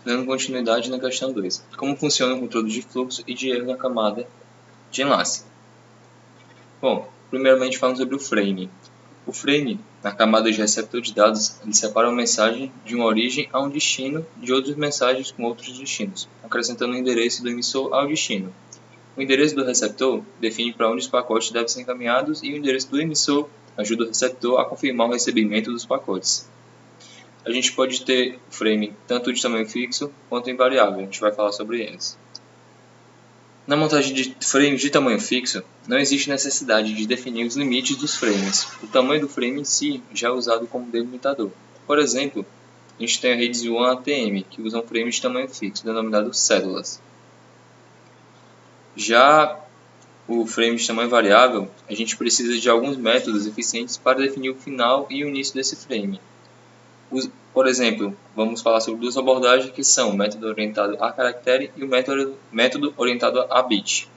Dando continuidade na questão 2. Como funciona o controle de fluxo e de erro na camada de enlace? Bom, primeiramente falando sobre o frame. O frame, na camada de receptor de dados, ele separa uma mensagem de uma origem a um destino de outras mensagens com outros destinos, acrescentando o endereço do emissor ao destino. O endereço do receptor define para onde os pacotes devem ser encaminhados e o endereço do emissor ajuda o receptor a confirmar o recebimento dos pacotes. A gente pode ter o frame tanto de tamanho fixo quanto invariável, a gente vai falar sobre eles. Na montagem de frames de tamanho fixo, não existe necessidade de definir os limites dos frames. O tamanho do frame em si já é usado como delimitador. Por exemplo, a gente tem a rede WAN ATM, que usam frames de tamanho fixo, denominados cédulas. Já o frame de tamanho variável, a gente precisa de alguns métodos eficientes para definir o final e o início desse frame. Por exemplo, vamos falar sobre duas abordagens que são o método orientado a caractere e o método orientado a bit.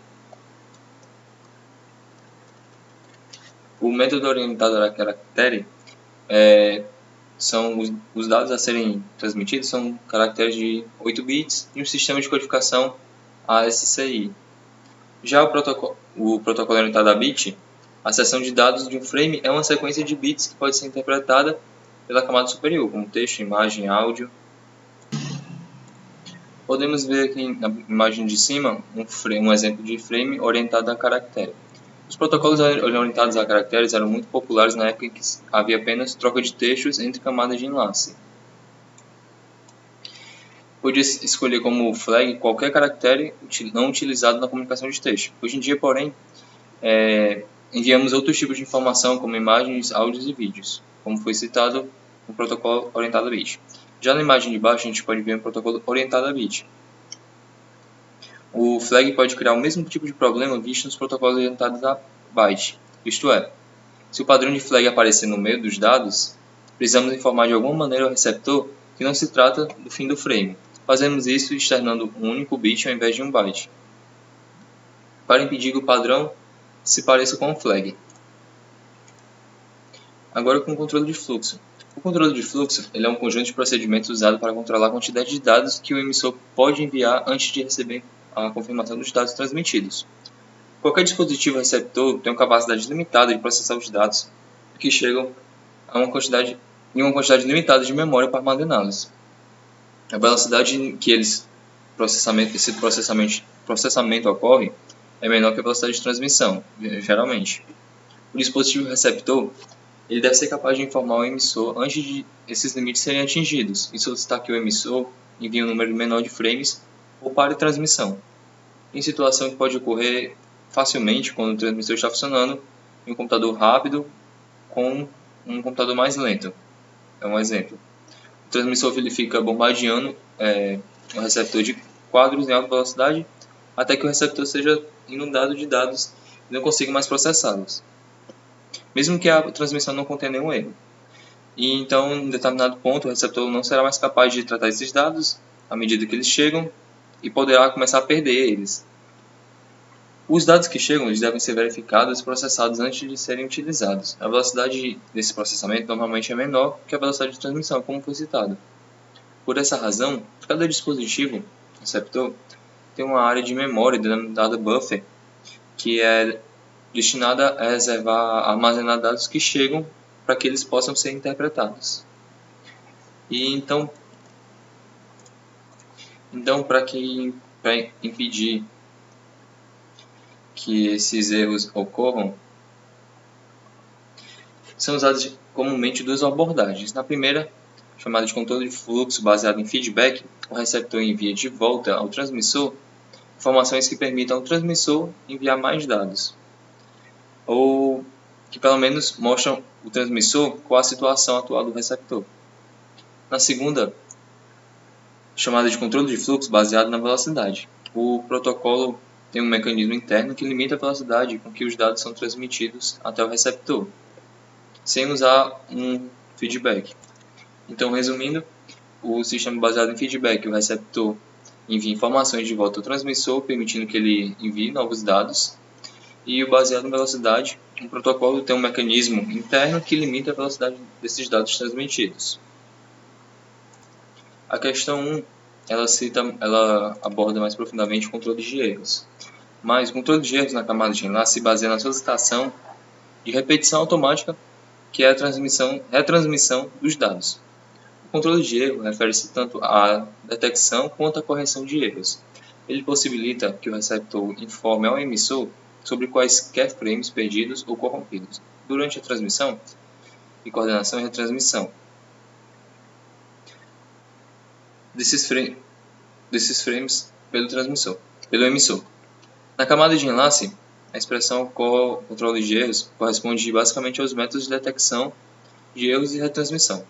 O método orientado a caractere são os dados a serem transmitidos são caracteres de 8 bits e um sistema de codificação ASCII. Já o protocolo orientado a bit, a seção de dados de um frame é uma sequência de bits que pode ser interpretada pela camada superior, como texto, imagem, áudio. Podemos ver aqui na imagem de cima um exemplo de frame orientado a caractere. Os protocolos orientados a caracteres eram muito populares na época em que havia apenas troca de textos entre camadas de enlace. Podia escolher como flag qualquer caractere não utilizado na comunicação de texto. Hoje em dia, porém, enviamos outros tipos de informação, como imagens, áudios e vídeos, como foi citado no protocolo orientado a bit. Já na imagem de baixo, a gente pode ver um protocolo orientado a bit. O flag pode criar o mesmo tipo de problema visto nos protocolos orientados a byte. Isto é, se o padrão de flag aparecer no meio dos dados, precisamos informar de alguma maneira ao receptor que não se trata do fim do frame. Fazemos isso externando um único bit ao invés de um byte, para impedir que o padrão se pareça com o flag. Agora com o controle de fluxo. O controle de fluxo é um conjunto de procedimentos usado para controlar a quantidade de dados que o emissor pode enviar antes de receber a confirmação dos dados transmitidos. Qualquer dispositivo receptor tem uma capacidade limitada de processar os dados que chegam a uma quantidade limitada de memória para armazená-los. A velocidade em que esse processamento ocorre é menor que a velocidade de transmissão, geralmente. O dispositivo receptor ele deve ser capaz de informar o emissor antes de esses limites serem atingidos e solicitar que o emissor envie um número menor de frames ou pare a transmissão. Em situação que pode ocorrer facilmente quando o transmissor está funcionando em um computador rápido com um computador mais lento. É um exemplo. O transmissor ele fica bombardeando o receptor de quadros em alta velocidade até que o receptor seja inundado de dados e não consiga mais processá-los, mesmo que a transmissão não contenha nenhum erro. E então, em determinado ponto, o receptor não será mais capaz de tratar esses dados à medida que eles chegam e poderá começar a perder eles. Os dados que chegam eles devem ser verificados e processados antes de serem utilizados. A velocidade desse processamento normalmente é menor que a velocidade de transmissão, como foi citado. Por essa razão, cada dispositivo receptor tem uma área de memória denominada buffer, que é destinada a a armazenar dados que chegam para que eles possam ser interpretados. E então para impedir que esses erros ocorram, são usadas comumente duas abordagens. Na primeira, chamada de controle de fluxo baseado em feedback, o receptor envia de volta ao transmissor informações que permitam ao transmissor enviar mais dados, ou que pelo menos mostram o transmissor qual a situação atual do receptor. Na segunda, chamada de controle de fluxo baseado na velocidade, o protocolo tem um mecanismo interno que limita a velocidade com que os dados são transmitidos até o receptor, sem usar um feedback. Então, resumindo, o sistema baseado em feedback, o receptor envia informações de volta ao transmissor, permitindo que ele envie novos dados. E o baseado em velocidade, o protocolo tem um mecanismo interno que limita a velocidade desses dados transmitidos. A questão 1 ela aborda mais profundamente o controle de erros. Mas o controle de erros na camada de enlace se baseia na solicitação de repetição automática, que é a retransmissão dos dados. O controle de erro refere-se tanto à detecção quanto à correção de erros. Ele possibilita que o receptor informe ao emissor sobre quaisquer frames perdidos ou corrompidos durante a transmissão e coordenação e retransmissão desses frames pelo emissor. Na camada de enlace, a expressão controle de erros corresponde basicamente aos métodos de detecção de erros e retransmissão.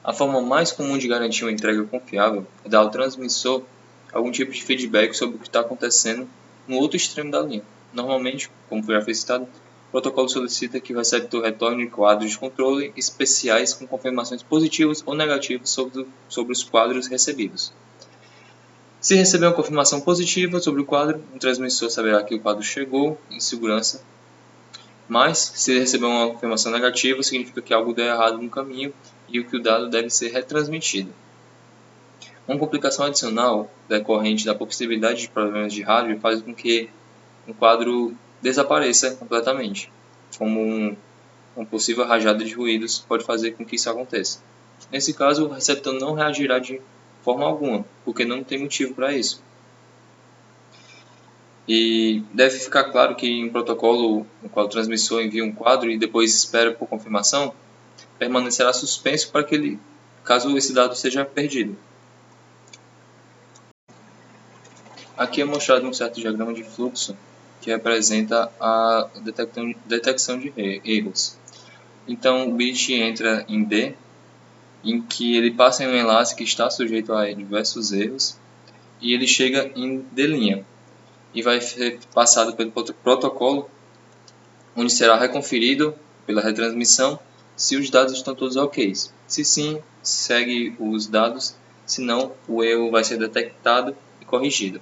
A forma mais comum de garantir uma entrega confiável é dar ao transmissor algum tipo de feedback sobre o que está acontecendo no outro extremo da linha. Normalmente, como já foi citado, o protocolo solicita que o receptor retorne quadros de controle especiais com confirmações positivas ou negativas sobre os quadros recebidos. Se receber uma confirmação positiva sobre o quadro, o transmissor saberá que o quadro chegou em segurança, mas se receber uma confirmação negativa, significa que algo deu errado no caminho e que o dado deve ser retransmitido. Uma complicação adicional decorrente da possibilidade de problemas de hardware faz com que um quadro desapareça completamente, como uma possível rajada de ruídos pode fazer com que isso aconteça. Nesse caso, o receptor não reagirá de forma alguma, porque não tem motivo para isso. E deve ficar claro que em um protocolo no qual o transmissor envia um quadro e depois espera por confirmação, permanecerá suspenso para que caso esse dado seja perdido. Aqui é mostrado um certo diagrama de fluxo que representa a detecção de erros. Então o bit entra em D, em que ele passa em um enlace que está sujeito a diversos erros, e ele chega em D' e vai ser passado pelo protocolo, onde será reconferido pela retransmissão se os dados estão todos ok. Se sim, segue os dados, se não, o erro vai ser detectado e corrigido.